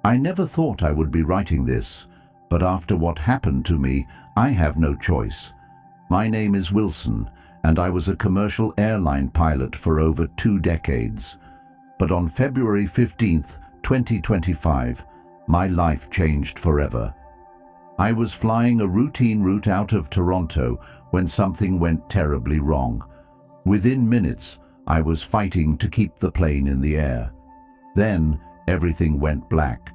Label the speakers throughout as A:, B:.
A: I never thought I would be writing this, but after what happened to me, I have no choice. My name is Wilson, and I was a commercial airline pilot for over 2 decades. But on February 15th, 2025, my life changed forever. I was flying a routine route out of Toronto when something went terribly wrong. Within minutes, I was fighting to keep the plane in the air. Then, everything went black.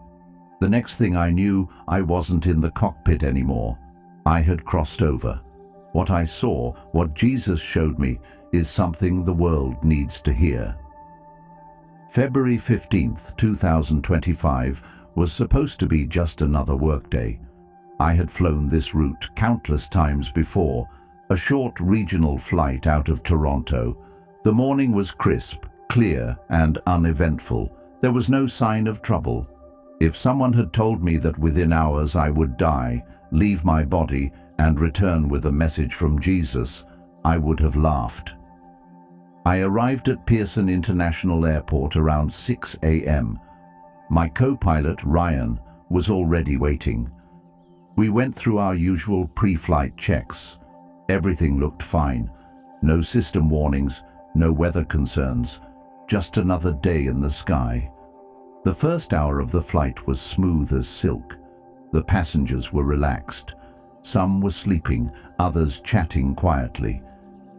A: The next thing I knew, I wasn't in the cockpit anymore. I had crossed over. What I saw, what Jesus showed me, is something the world needs to hear. February 15th, 2025 was supposed to be just another workday. I had flown this route countless times before, a short regional flight out of Toronto. The morning was crisp, clear, and uneventful. There was no sign of trouble. If someone had told me that within hours I would die, leave my body, and return with a message from Jesus, I would have laughed. I arrived at Pearson International Airport around 6 a.m. My co-pilot, Ryan, was already waiting. We went through our usual pre-flight checks. Everything looked fine. No system warnings, no weather concerns, just another day in the sky. The first hour of the flight was smooth as silk. The passengers were relaxed. Some were sleeping, others chatting quietly.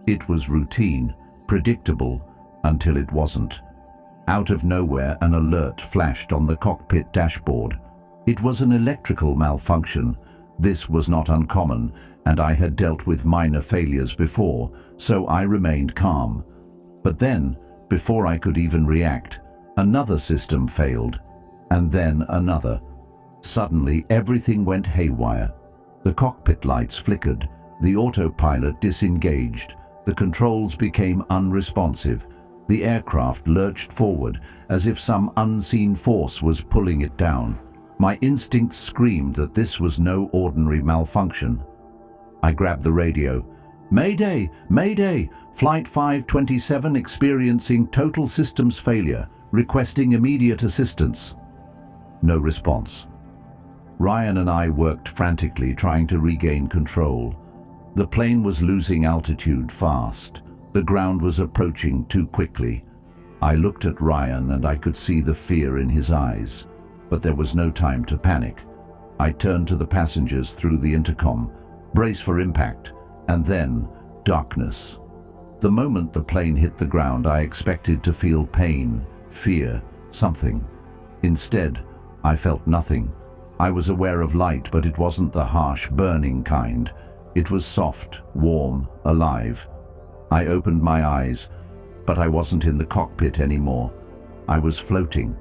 A: It was routine, predictable, until it wasn't. Out of nowhere, an alert flashed on the cockpit dashboard. It was an electrical malfunction. This was not uncommon, and I had dealt with minor failures before, so I remained calm. But then, before I could even react, another system failed, and then another. Suddenly, everything went haywire. The cockpit lights flickered, the autopilot disengaged, the controls became unresponsive. The aircraft lurched forward as if some unseen force was pulling it down. My instincts screamed that this was no ordinary malfunction. I grabbed the radio. "Mayday! Mayday! Flight 527 experiencing total systems failure, requesting immediate assistance." No response. Ryan and I worked frantically trying to regain control. The plane was losing altitude fast. The ground was approaching too quickly. I looked at Ryan and I could see the fear in his eyes. But there was no time to panic. I turned to the passengers through the intercom. "Brace for impact." And then, darkness. The moment the plane hit the ground, I expected to feel pain, fear, something. Instead, I felt nothing. I was aware of light, but it wasn't the harsh, burning kind. It was soft, warm, alive. I opened my eyes, but I wasn't in the cockpit anymore. I was floating.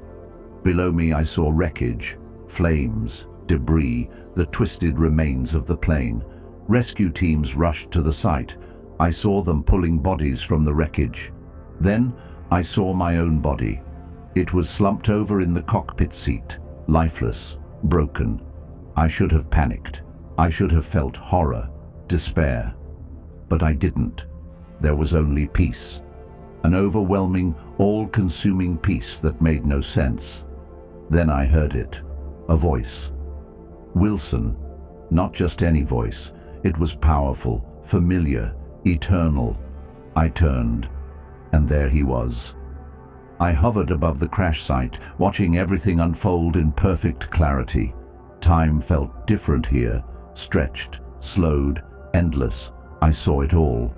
A: Below me I saw wreckage, flames, debris, the twisted remains of the plane. Rescue teams rushed to the site. I saw them pulling bodies from the wreckage. Then I saw my own body. It was slumped over in the cockpit seat, lifeless, broken. I should have panicked. I should have felt horror, despair. But I didn't. There was only peace. An overwhelming, all-consuming peace that made no sense. Then I heard it. A voice. Wilson. Not just any voice. It was powerful, familiar, eternal. I turned, and there he was. I hovered above the crash site, watching everything unfold in perfect clarity. Time felt different here, stretched, slowed, endless. I saw it all.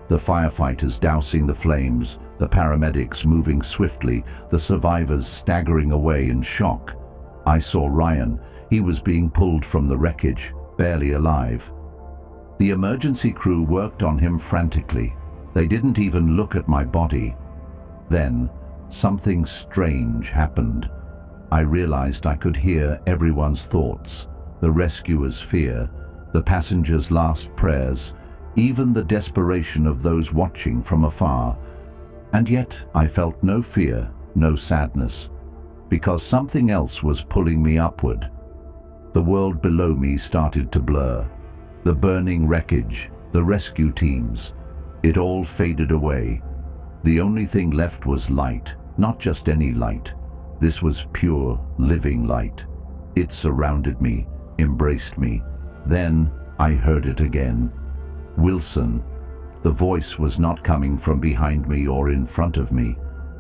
A: The firefighters dousing the flames, the paramedics moving swiftly, the survivors staggering away in shock. I saw Ryan. He was being pulled from the wreckage, barely alive. The emergency crew worked on him frantically. They didn't even look at my body. Then, something strange happened. I realized I could hear everyone's thoughts, the rescuers' fear, the passengers' last prayers, even the desperation of those watching from afar. And yet I felt no fear, no sadness, because something else was pulling me upward. The world below me started to blur. The burning wreckage, the rescue teams, it all faded away. The only thing left was light, not just any light. This was pure, living light. It surrounded me, embraced me. Then I heard it again. Wilson. The voice was not coming from behind me or in front of me.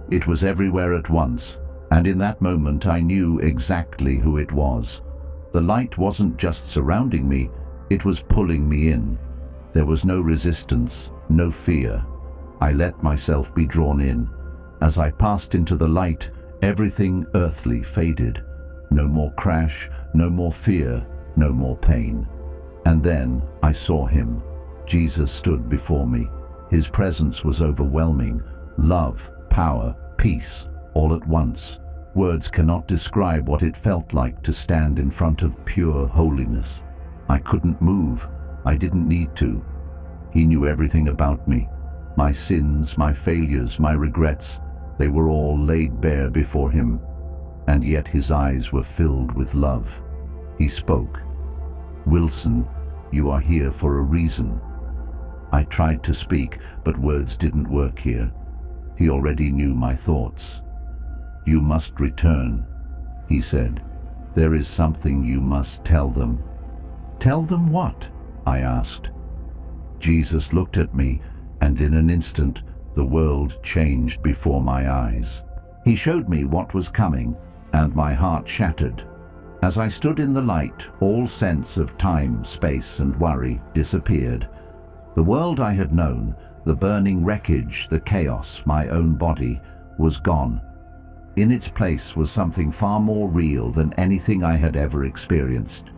A: It was everywhere at once, and in that moment I knew exactly who it was. The light wasn't just surrounding me, it was pulling me in. There was no resistance, no fear. I let myself be drawn in. As I passed into the light, everything earthly faded. No more crash, no more fear, no more pain. And then I saw him. Jesus stood before me. His presence was overwhelming. Love, power, peace, all at once. Words cannot describe what it felt like to stand in front of pure holiness. I couldn't move. I didn't need to. He knew everything about me. My sins, my failures, my regrets, they were all laid bare before him. And yet his eyes were filled with love. He spoke. "Wilson, you are here for a reason." I tried to speak, but words didn't work here. He already knew my thoughts. "You must return," he said. "There is something you must tell them." "Tell them what?" I asked. Jesus looked at me, and in an instant the world changed before my eyes. He showed me what was coming, and my heart shattered. As I stood in the light, all sense of time, space, and worry disappeared. The world I had known, the burning wreckage, the chaos, my own body, was gone. In its place was something far more real than anything I had ever experienced.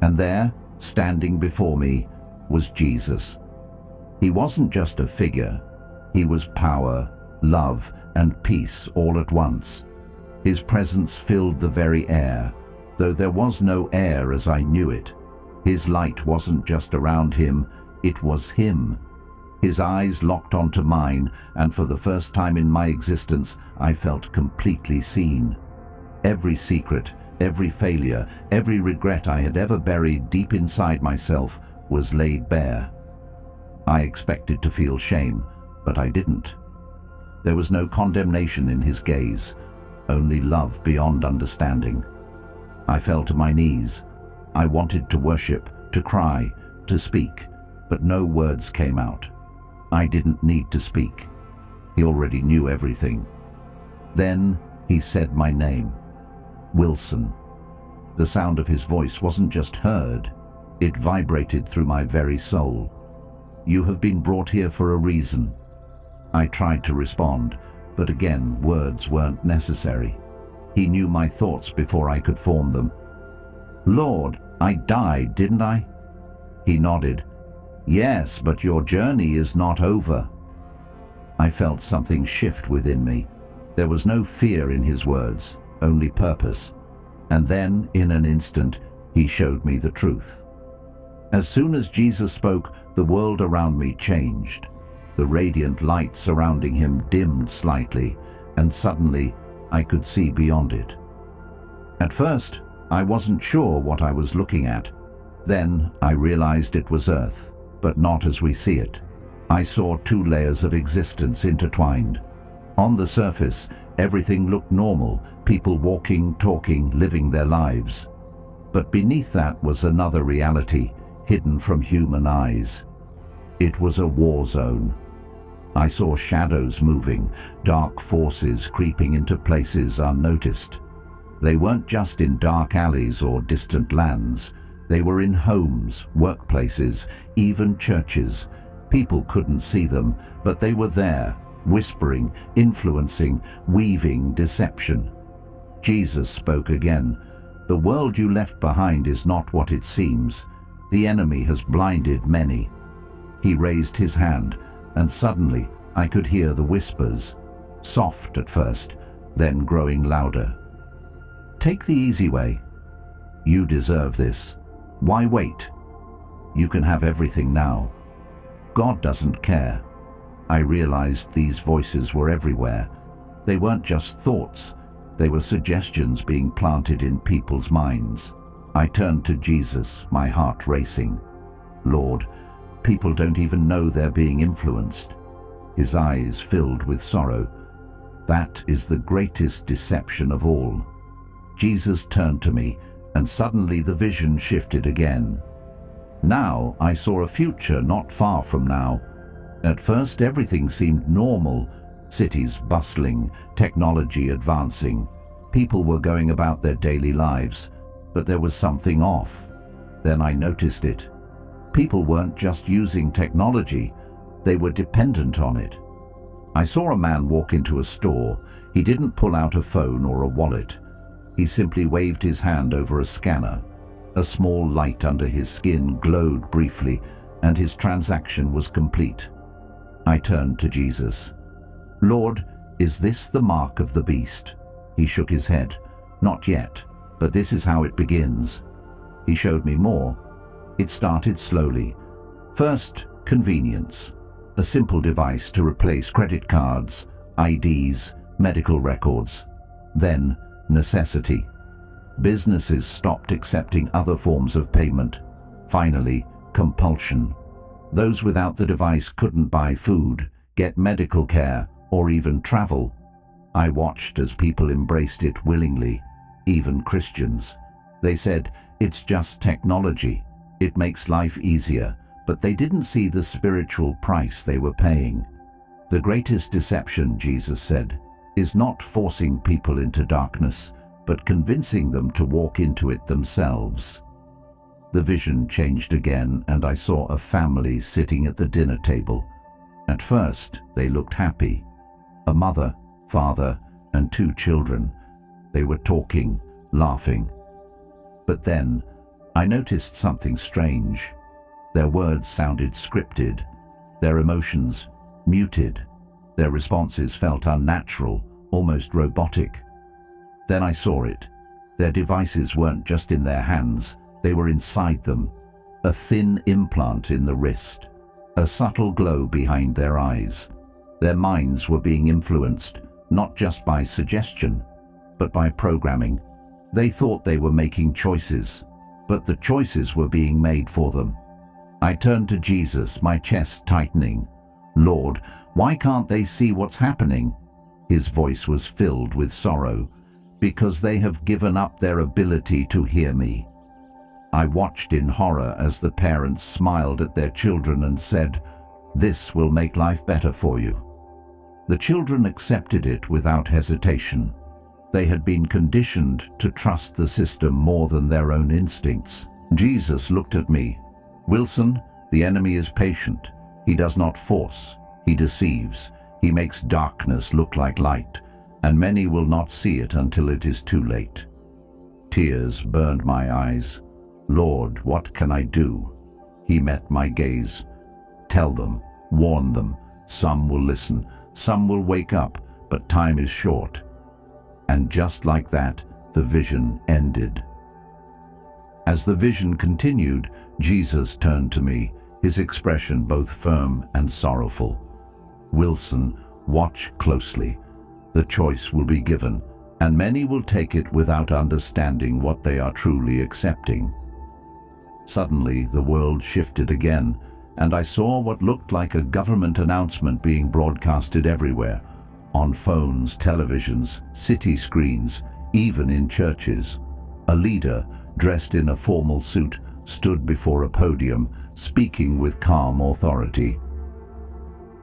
A: And there, standing before me, was Jesus. He wasn't just a figure. He was power, love, and peace all at once. His presence filled the very air, though there was no air as I knew it. His light wasn't just around him, it was him. His eyes locked onto mine, and for the first time in my existence, I felt completely seen. Every secret, every failure, every regret I had ever buried deep inside myself was laid bare. I expected to feel shame, but I didn't. There was no condemnation in his gaze, only love beyond understanding. I fell to my knees. I wanted to worship, to cry, to speak, but no words came out. I didn't need to speak. He already knew everything. Then he said my name. Wilson. The sound of his voice wasn't just heard, it vibrated through my very soul. "You have been brought here for a reason." I tried to respond, but again words weren't necessary. He knew my thoughts before I could form them. "Lord, I died, didn't I?" He nodded. "Yes, but your journey is not over." I felt something shift within me. There was no fear in his words, only purpose. And then, in an instant, he showed me the truth. As soon as Jesus spoke, the world around me changed. The radiant light surrounding him dimmed slightly, and suddenly I could see beyond it. At first, I wasn't sure what I was looking at. Then I realized it was Earth, but not as we see it. I saw two layers of existence intertwined. On the surface, everything looked normal, people walking, talking, living their lives. But beneath that was another reality, hidden from human eyes. It was a war zone. I saw shadows moving, dark forces creeping into places unnoticed. They weren't just in dark alleys or distant lands. They were in homes, workplaces, even churches. People couldn't see them, but they were there, whispering, influencing, weaving deception. Jesus spoke again. "The world you left behind is not what it seems. The enemy has blinded many." He raised his hand, and suddenly I could hear the whispers, soft at first, then growing louder. "Take the easy way. You deserve this. Why wait? You can have everything now. God doesn't care." I realized these voices were everywhere. They weren't just thoughts. They were suggestions being planted in people's minds. I turned to Jesus, my heart racing. "Lord, people don't even know they're being influenced." His eyes filled with sorrow. That is the greatest deception of all. Jesus turned to me, and suddenly the vision shifted again. Now I saw a future not far from now. At first everything seemed normal. Cities bustling, technology advancing. People were going about their daily lives, but there was something off. Then I noticed it. People weren't just using technology, they were dependent on it. I saw a man walk into a store. He didn't pull out a phone or a wallet. He simply waved his hand over a scanner. A small light under his skin glowed briefly, and his transaction was complete. I turned to Jesus. "Lord, is this the mark of the beast?" He shook his head. "Not yet, but this is how it begins." He showed me more. It started slowly. First, convenience. A simple device to replace credit cards, IDs, medical records. Then, necessity. Businesses stopped accepting other forms of payment. Finally, compulsion. Those without the device couldn't buy food, get medical care, or even travel. I watched as people embraced it willingly, even Christians. They said, "It's just technology. It makes life easier," but they didn't see the spiritual price they were paying. The greatest deception, Jesus said, is not forcing people into darkness, but convincing them to walk into it themselves. The vision changed again, and I saw a family sitting at the dinner table. At first, they looked happy. A mother, father, and 2 children. They were talking, laughing. But then, I noticed something strange. Their words sounded scripted, their emotions muted, their responses felt unnatural, almost robotic. Then I saw it. Their devices weren't just in their hands, they were inside them. A thin implant in the wrist, a subtle glow behind their eyes. Their minds were being influenced, not just by suggestion, but by programming. They thought they were making choices, but the choices were being made for them. I turned to Jesus, my chest tightening. "Lord, why can't they see what's happening?" His voice was filled with sorrow. "Because they have given up their ability to hear me." I watched in horror as the parents smiled at their children and said, "This will make life better for you." The children accepted it without hesitation. They had been conditioned to trust the system more than their own instincts. Jesus looked at me. "Wilson, the enemy is patient. He does not force. He deceives. He makes darkness look like light, and many will not see it until it is too late." Tears burned my eyes. "Lord, what can I do?" He met my gaze. "Tell them, warn them. Some will listen, some will wake up, but time is short." And just like that, the vision ended. As the vision continued, Jesus turned to me, his expression both firm and sorrowful. "Wilson, watch closely. The choice will be given, and many will take it without understanding what they are truly accepting." Suddenly, the world shifted again, and I saw what looked like a government announcement being broadcasted everywhere, on phones, televisions, city screens, even in churches. A leader, dressed in a formal suit, stood before a podium, speaking with calm authority.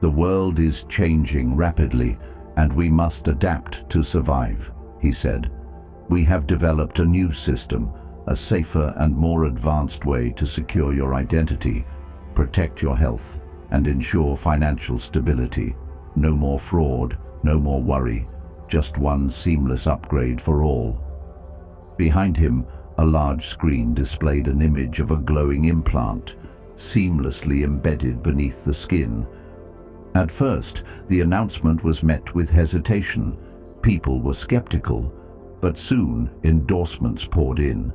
A: "The world is changing rapidly, and we must adapt to survive," he said. "We have developed a new system, a safer and more advanced way to secure your identity, protect your health, and ensure financial stability. No more fraud, no more worry, just one seamless upgrade for all." Behind him, a large screen displayed an image of a glowing implant, seamlessly embedded beneath the skin. At first, the announcement was met with hesitation. People were skeptical, but soon endorsements poured in.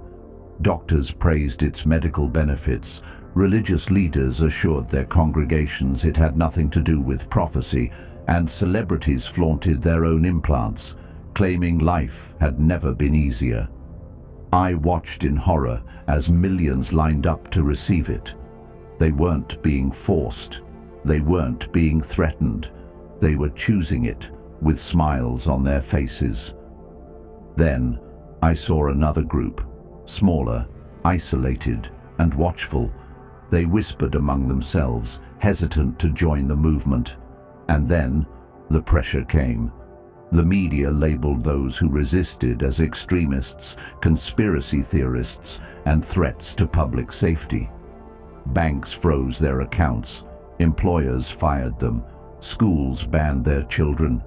A: Doctors praised its medical benefits. Religious leaders assured their congregations it had nothing to do with prophecy, and celebrities flaunted their own implants, claiming life had never been easier. I watched in horror as millions lined up to receive it. They weren't being forced. They weren't being threatened. They were choosing it, with smiles on their faces. Then I saw another group, smaller, isolated, and watchful. They whispered among themselves, hesitant to join the movement. And then the pressure came. The media labeled those who resisted as extremists, conspiracy theorists, and threats to public safety. Banks froze their accounts, employers fired them, schools banned their children.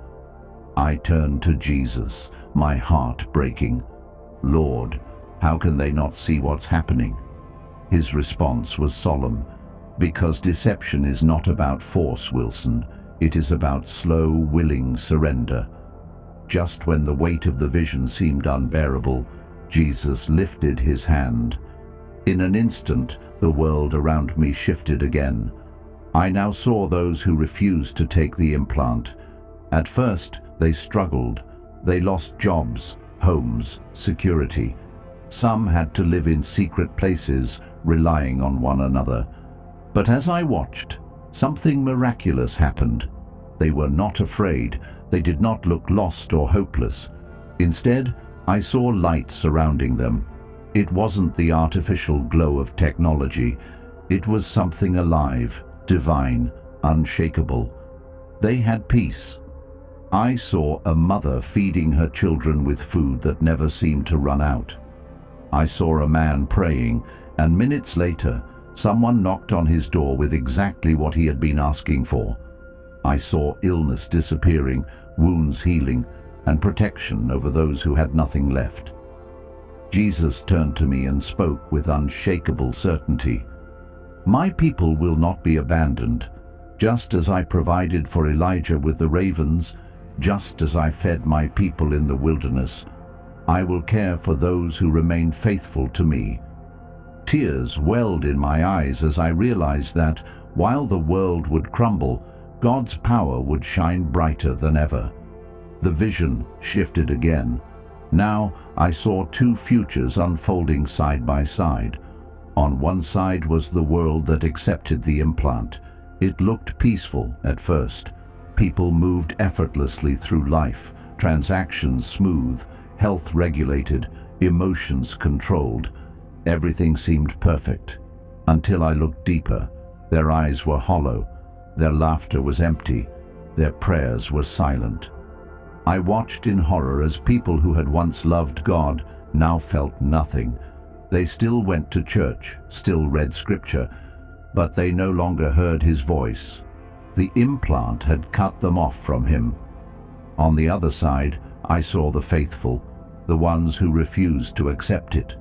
A: I turned to Jesus, my heart breaking. Lord, how can they not see what's happening? His response was solemn. Because deception is not about force, Wilson. It is about slow, willing surrender. Just when the weight of the vision seemed unbearable, Jesus lifted his hand. In an instant, the world around me shifted again. I now saw those who refused to take the implant. At first, they struggled. They lost jobs, homes, security. Some had to live in secret places, relying on one another. But as I watched, something miraculous happened. They were not afraid. They did not look lost or hopeless. Instead, I saw light surrounding them. It wasn't the artificial glow of technology. It was something alive, divine, unshakable. They had peace. I saw a mother feeding her children with food that never seemed to run out. I saw a man praying, and minutes later, someone knocked on his door with exactly what he had been asking for. I saw illness disappearing, wounds healing, and protection over those who had nothing left. Jesus turned to me and spoke with unshakable certainty. My people will not be abandoned. Just as I provided for Elijah with the ravens, just as I fed my people in the wilderness, I will care for those who remain faithful to me. Tears welled in my eyes as I realized that, while the world would crumble, God's power would shine brighter than ever. The vision shifted again. Now I saw two futures unfolding side by side. On one side was the world that accepted the implant. It looked peaceful at first. People moved effortlessly through life, transactions smooth, health regulated, emotions controlled. Everything seemed perfect. Until I looked deeper. Their eyes were hollow. Their laughter was empty. Their prayers were silent. I watched in horror as people who had once loved God now felt nothing. They still went to church, still read scripture, but they no longer heard his voice. The implant had cut them off from him. On the other side, I saw the faithful, the ones who refused to accept it.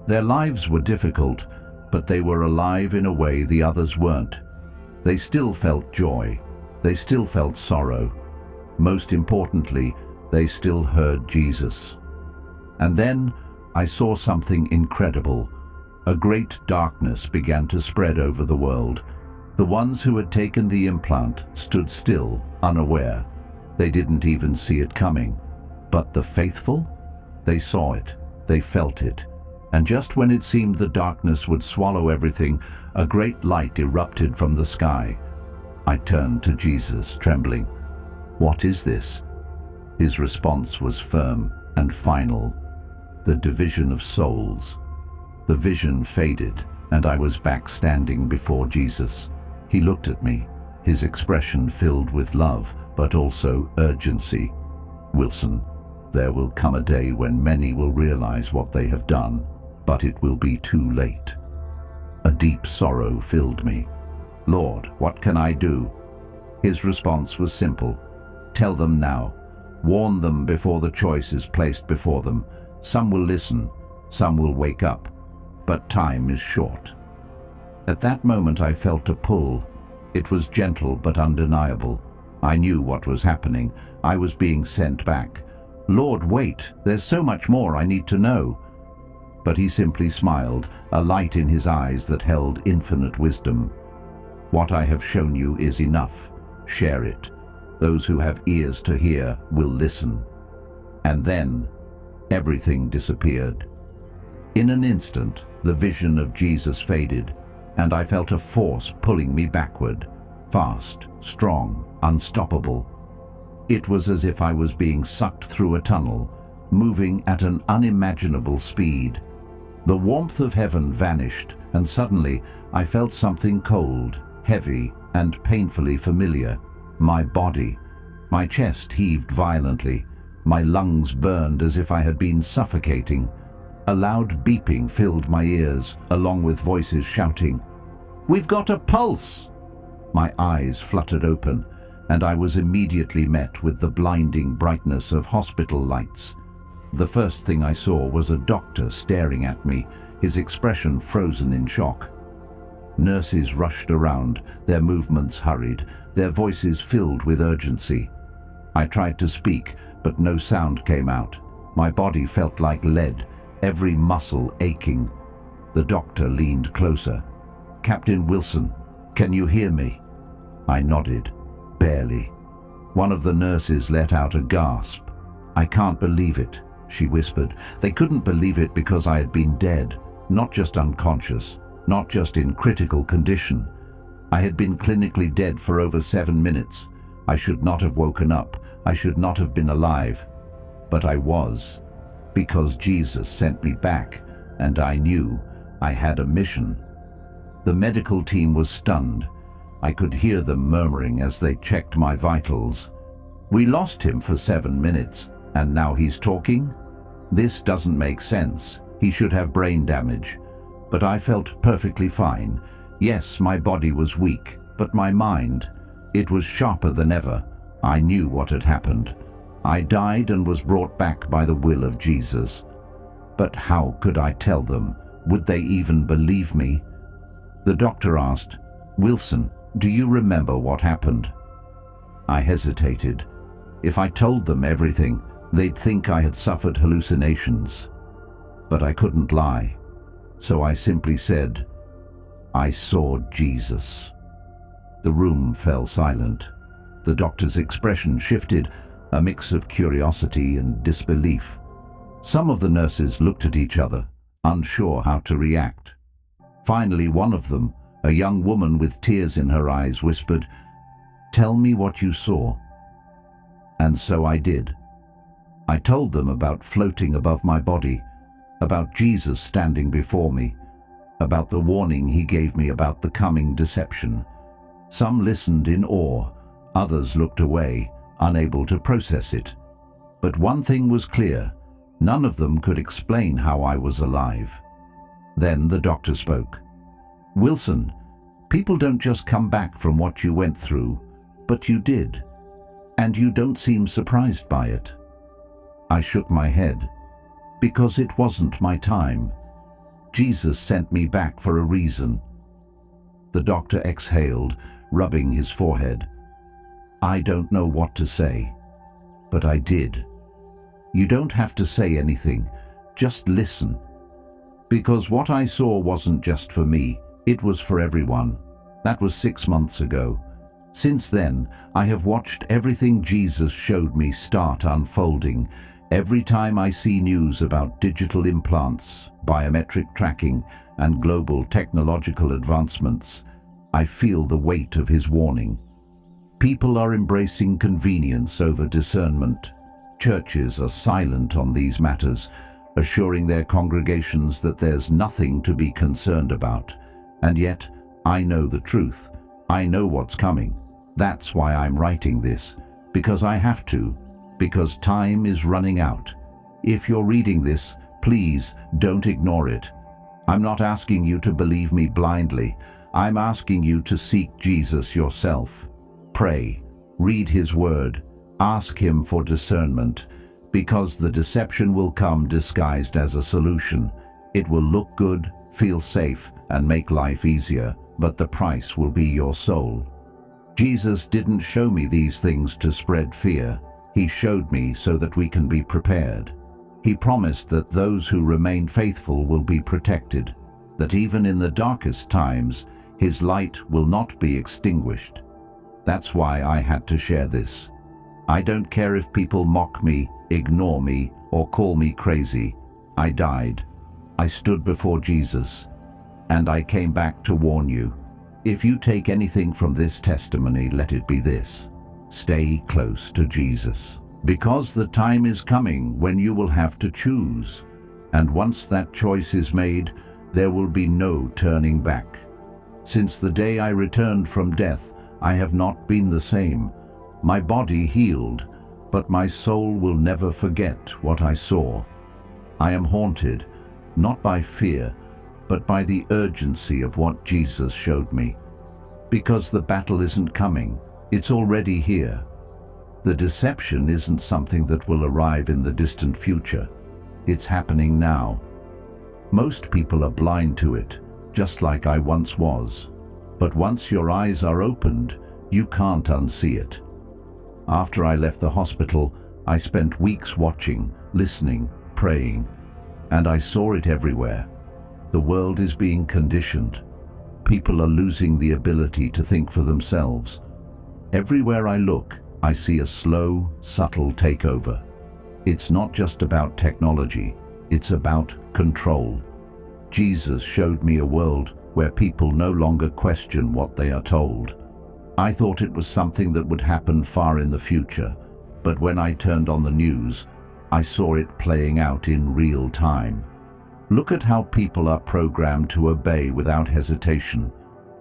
A: Their lives were difficult, but they were alive in a way the others weren't. They still felt joy. They still felt sorrow. Most importantly, they still heard Jesus. And then I saw something incredible. A great darkness began to spread over the world. The ones who had taken the implant stood still, unaware. They didn't even see it coming. But the faithful? They saw it. They felt it. And just when it seemed the darkness would swallow everything, a great light erupted from the sky. I turned to Jesus, trembling. "What is this?" His response was firm and final. The division of souls. The vision faded, and I was back standing before Jesus. He looked at me, his expression filled with love, but also urgency. "Wilson, there will come a day when many will realize what they have done, but it will be too late." A deep sorrow filled me. "Lord, what can I do?" His response was simple. "Tell them now. Warn them before the choice is placed before them. Some will listen, some will wake up, but time is short." At that moment I felt a pull. It was gentle but undeniable. I knew what was happening. I was being sent back. "Lord, wait. There's so much more I need to know." But he simply smiled, a light in his eyes that held infinite wisdom. "What I have shown you is enough. Share it. Those who have ears to hear will listen." And then everything disappeared. In an instant, the vision of Jesus faded, and I felt a force pulling me backward, fast, strong, unstoppable. It was as if I was being sucked through a tunnel, moving at an unimaginable speed. The warmth of heaven vanished, and suddenly I felt something cold, heavy, and painfully familiar. My body. My chest heaved violently. My lungs burned as if I had been suffocating. A loud beeping filled my ears, along with voices shouting, "We've got a pulse!" My eyes fluttered open, and I was immediately met with the blinding brightness of hospital lights. The first thing I saw was a doctor staring at me, his expression frozen in shock. Nurses rushed around, their movements hurried, their voices filled with urgency. I tried to speak, but no sound came out. My body felt like lead, every muscle aching. The doctor leaned closer. "Captain Wilson, can you hear me?" I nodded. Barely. One of the nurses let out a gasp. "I can't believe it," she whispered. They couldn't believe it because I had been dead, not just unconscious, not just in critical condition. I had been clinically dead for over 7 minutes. I should not have woken up. I should not have been alive. But I was, because Jesus sent me back, and I knew I had a mission. The medical team was stunned. I could hear them murmuring as they checked my vitals. "We lost him for 7 minutes, and now he's talking? This doesn't make sense. He should have brain damage." But I felt perfectly fine. Yes, my body was weak, but my mind, it was sharper than ever. I knew what had happened. I died and was brought back by the will of Jesus. But how could I tell them? Would they even believe me? The doctor asked, "Wilson, do you remember what happened?" I hesitated. If I told them everything, they'd think I had suffered hallucinations. But I couldn't lie. So I simply said, "I saw Jesus." The room fell silent. The doctor's expression shifted, a mix of curiosity and disbelief. Some of the nurses looked at each other, unsure how to react. Finally, one of them, a young woman with tears in her eyes, whispered, "Tell me what you saw." And so I did. I told them about floating above my body, about Jesus standing before me, about the warning he gave me about the coming deception. Some listened in awe, others looked away, unable to process it. But one thing was clear, none of them could explain how I was alive. Then the doctor spoke. "Wilson, people don't just come back from what you went through, but you did, and you don't seem surprised by it." I shook my head. "Because it wasn't my time. Jesus sent me back for a reason." The doctor exhaled, rubbing his forehead. "I don't know what to say, but I did. You don't have to say anything, just listen. Because what I saw wasn't just for me, it was for everyone. That was 6 months ago. Since then, I have watched everything Jesus showed me start unfolding. Every time I see news about digital implants, biometric tracking, and global technological advancements, I feel the weight of his warning. People are embracing convenience over discernment. Churches are silent on these matters, assuring their congregations that there's nothing to be concerned about. And yet, I know the truth. I know what's coming. That's why I'm writing this. Because I have to. Because time is running out. If you're reading this, please don't ignore it. I'm not asking you to believe me blindly. I'm asking you to seek Jesus yourself. Pray, read his word, ask him for discernment, because the deception will come disguised as a solution. It will look good, feel safe, and make life easier, but the price will be your soul. Jesus didn't show me these things to spread fear. He showed me so that we can be prepared. He promised that those who remain faithful will be protected, that even in the darkest times, his light will not be extinguished. That's why I had to share this. I don't care if people mock me, ignore me, or call me crazy. I died. I stood before Jesus, and I came back to warn you. If you take anything from this testimony, let it be this. Stay close to Jesus, because the time is coming when you will have to choose. And once that choice is made, there will be no turning back. Since the day I returned from death, I have not been the same. My body healed, but my soul will never forget what I saw. I am haunted, not by fear, but by the urgency of what Jesus showed me. Because the battle isn't coming, it's already here. The deception isn't something that will arrive in the distant future. It's happening now. Most people are blind to it, just like I once was. But once your eyes are opened, you can't unsee it. After I left the hospital, I spent weeks watching, listening, praying, and I saw it everywhere. The world is being conditioned. People are losing the ability to think for themselves. Everywhere I look, I see a slow, subtle takeover. It's not just about technology, it's about control. Jesus showed me a world where people no longer question what they are told. I thought it was something that would happen far in the future, but when I turned on the news, I saw it playing out in real time. Look at how people are programmed to obey without hesitation.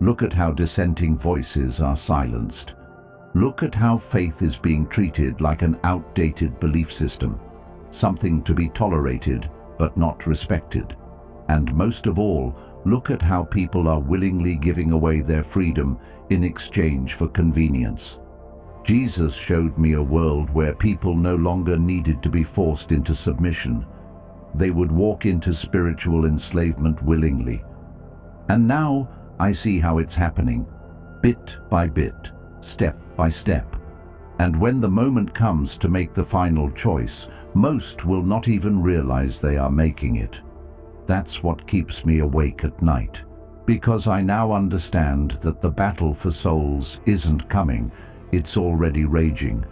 A: Look at how dissenting voices are silenced. Look at how faith is being treated like an outdated belief system, something to be tolerated but not respected. And most of all, look at how people are willingly giving away their freedom in exchange for convenience. Jesus showed me a world where people no longer needed to be forced into submission. They would walk into spiritual enslavement willingly. And now I see how it's happening, bit by bit, step by step. And when the moment comes to make the final choice, most will not even realize they are making it. That's what keeps me awake at night, because I now understand that the battle for souls isn't coming, it's already raging,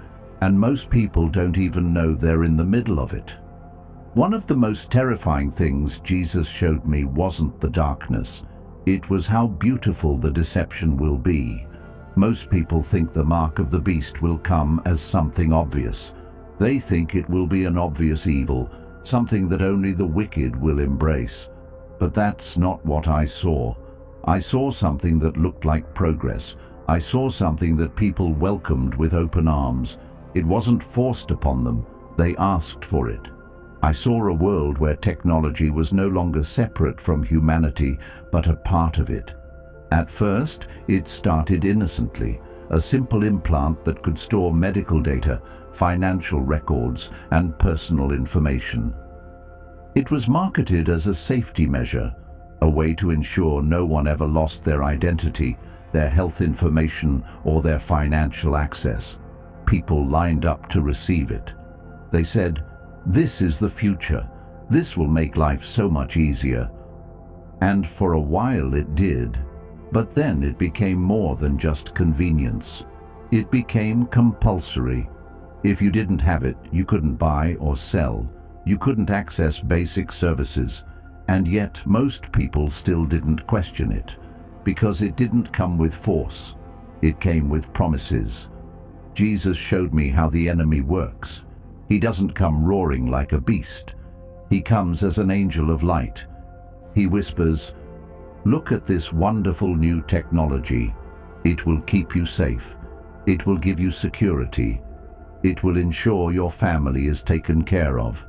A: and most people don't even know they're in the middle of it. One of the most terrifying things Jesus showed me wasn't the darkness, it was how beautiful the deception will be. Most people think the mark of the beast will come as something obvious. They think it will be an obvious evil, something that only the wicked will embrace. But that's not what I saw. I saw something that looked like progress. I saw something that people welcomed with open arms. It wasn't forced upon them. They asked for it. I saw a world where technology was no longer separate from humanity, but a part of it. At first, it started innocently, a simple implant that could store medical data, financial records, and personal information. It was marketed as a safety measure, a way to ensure no one ever lost their identity, their health information, or their financial access. People lined up to receive it. They said, "This is the future. This will make life so much easier." And for a while it did. But then it became more than just convenience. It became compulsory. If you didn't have it, you couldn't buy or sell. You couldn't access basic services. And yet most people still didn't question it, because it didn't come with force. It came with promises. Jesus showed me how the enemy works. He doesn't come roaring like a beast. He comes as an angel of light. He whispers, "Look at this wonderful new technology. It will keep you safe. It will give you security. It will ensure your family is taken care of."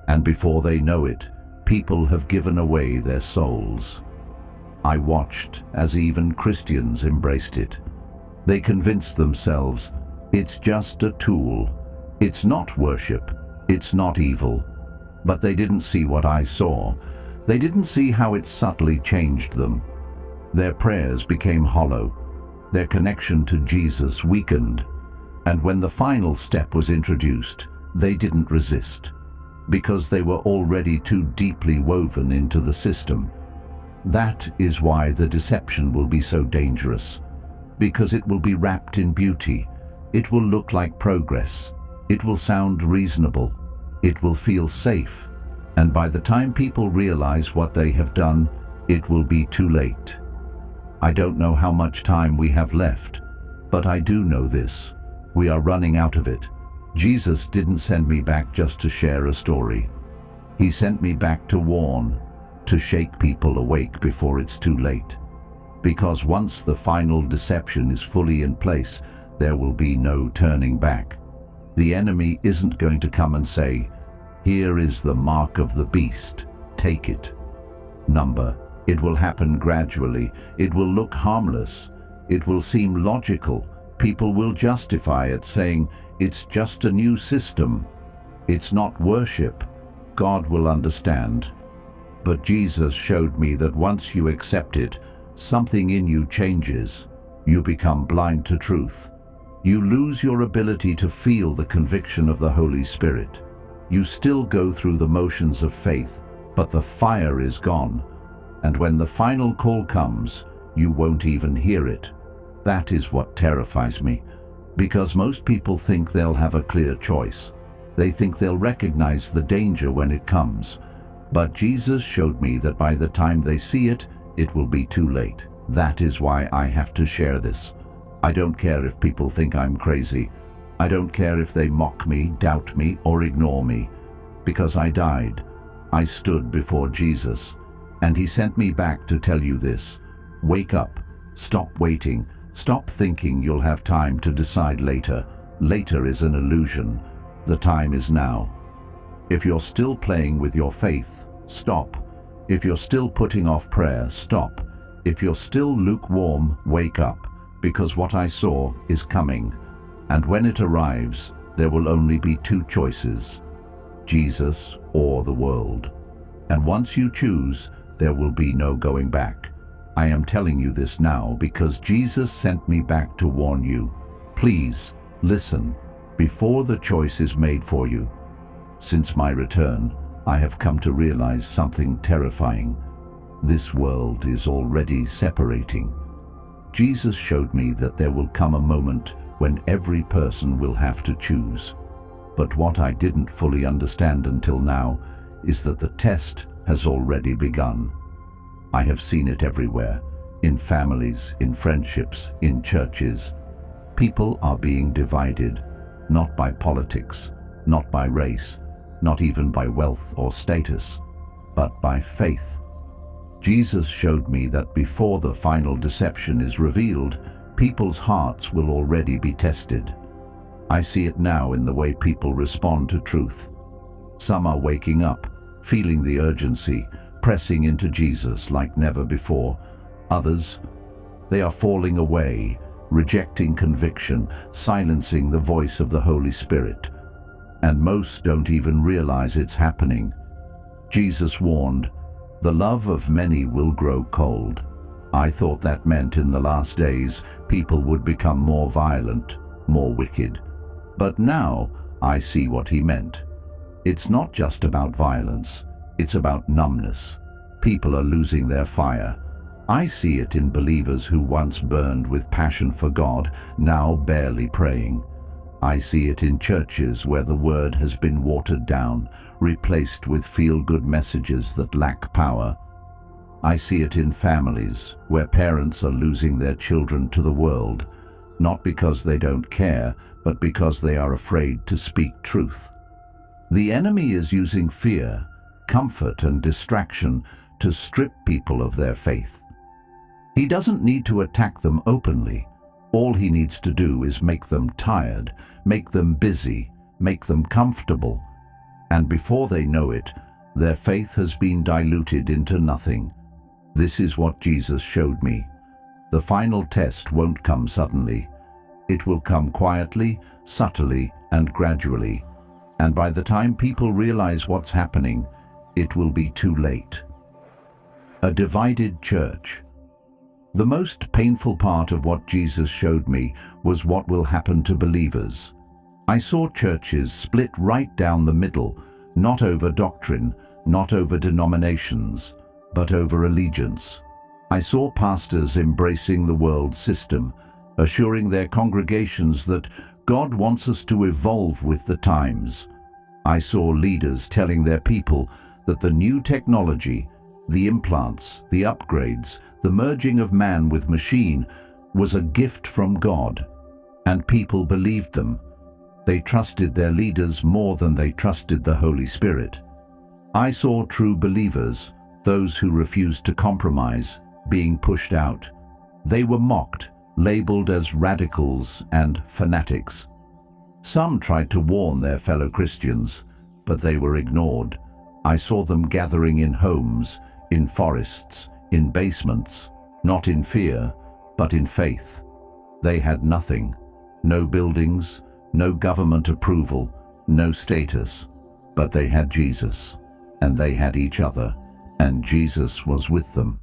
A: And before they know it, people have given away their souls. I watched as even Christians embraced it. They convinced themselves, it's just a tool. It's not worship. It's not evil. But they didn't see what I saw. They didn't see how it subtly changed them. Their prayers became hollow. Their connection to Jesus weakened. And when the final step was introduced, they didn't resist, because they were already too deeply woven into the system. That is why the deception will be so dangerous, because it will be wrapped in beauty. It will look like progress. It will sound reasonable. It will feel safe. And by the time people realize what they have done, it will be too late. I don't know how much time we have left, but I do know this. We are running out of it. Jesus didn't send me back just to share a story. He sent me back to warn, to shake people awake before it's too late. Because once the final deception is fully in place, there will be no turning back. The enemy isn't going to come and say, "Here is the mark of the beast, take it." It will happen gradually. It will look harmless. It will seem logical. People will justify it, saying, "It's just a new system. It's not worship." God will understand. But Jesus showed me that once you accept it, something in you changes. You become blind to truth. You lose your ability to feel the conviction of the Holy Spirit. You still go through the motions of faith, but the fire is gone. And when the final call comes, you won't even hear it. That is what terrifies me, because most people think they'll have a clear choice. They think they'll recognize the danger when it comes. But Jesus showed me that by the time they see it, it will be too late. That is why I have to share this. I don't care if people think I'm crazy. I don't care if they mock me, doubt me, or ignore me. Because I died. I stood before Jesus. And he sent me back to tell you this. Wake up. Stop waiting. Stop thinking you'll have time to decide later. Later is an illusion. The time is now. If you're still playing with your faith, stop. If you're still putting off prayer, stop. If you're still lukewarm, wake up, because what I saw is coming. And when it arrives, there will only be two choices: Jesus or the world. And once you choose, there will be no going back. I am telling you this now because Jesus sent me back to warn you. Please, listen, before the choice is made for you. Since my return, I have come to realize something terrifying. This world is already separating. Jesus showed me that there will come a moment when every person will have to choose. But what I didn't fully understand until now is that the test has already begun. I have seen it everywhere, in families, in friendships, in churches. People are being divided, not by politics, not by race, not even by wealth or status, but by faith. Jesus showed me that before the final deception is revealed, people's hearts will already be tested. I see it now in the way people respond to truth. Some are waking up, feeling the urgency, pressing into Jesus like never before. Others, they are falling away, rejecting conviction, silencing the voice of the Holy Spirit. And most don't even realize it's happening. Jesus warned, "The love of many will grow cold." I thought that meant in the last days people would become more violent, more wicked. But now I see what he meant. It's not just about violence, it's about numbness. People are losing their fire. I see it in believers who once burned with passion for God, now barely praying. I see it in churches where the word has been watered down, replaced with feel-good messages that lack power. I see it in families where parents are losing their children to the world, not because they don't care, but because they are afraid to speak truth. The enemy is using fear, comfort, and distraction to strip people of their faith. He doesn't need to attack them openly. All he needs to do is make them tired, make them busy, make them comfortable. And before they know it, their faith has been diluted into nothing. This is what Jesus showed me. The final test won't come suddenly. It will come quietly, subtly, and gradually. And by the time people realize what's happening, it will be too late. A divided church. The most painful part of what Jesus showed me was what will happen to believers. I saw churches split right down the middle, not over doctrine, not over denominations, but over allegiance. I saw pastors embracing the world system, assuring their congregations that God wants us to evolve with the times. I saw leaders telling their people that the new technology, the implants, the upgrades, the merging of man with machine was a gift from God. and people believed them. They trusted their leaders more than they trusted the Holy Spirit. I saw true believers, those who refused to compromise, being pushed out. They were mocked, labeled as radicals and fanatics. Some tried to warn their fellow Christians, but they were ignored. I saw them gathering in homes, in forests, in basements, not in fear, but in faith. They had nothing, no buildings, no government approval, no status, but they had Jesus, and they had each other, and Jesus was with them.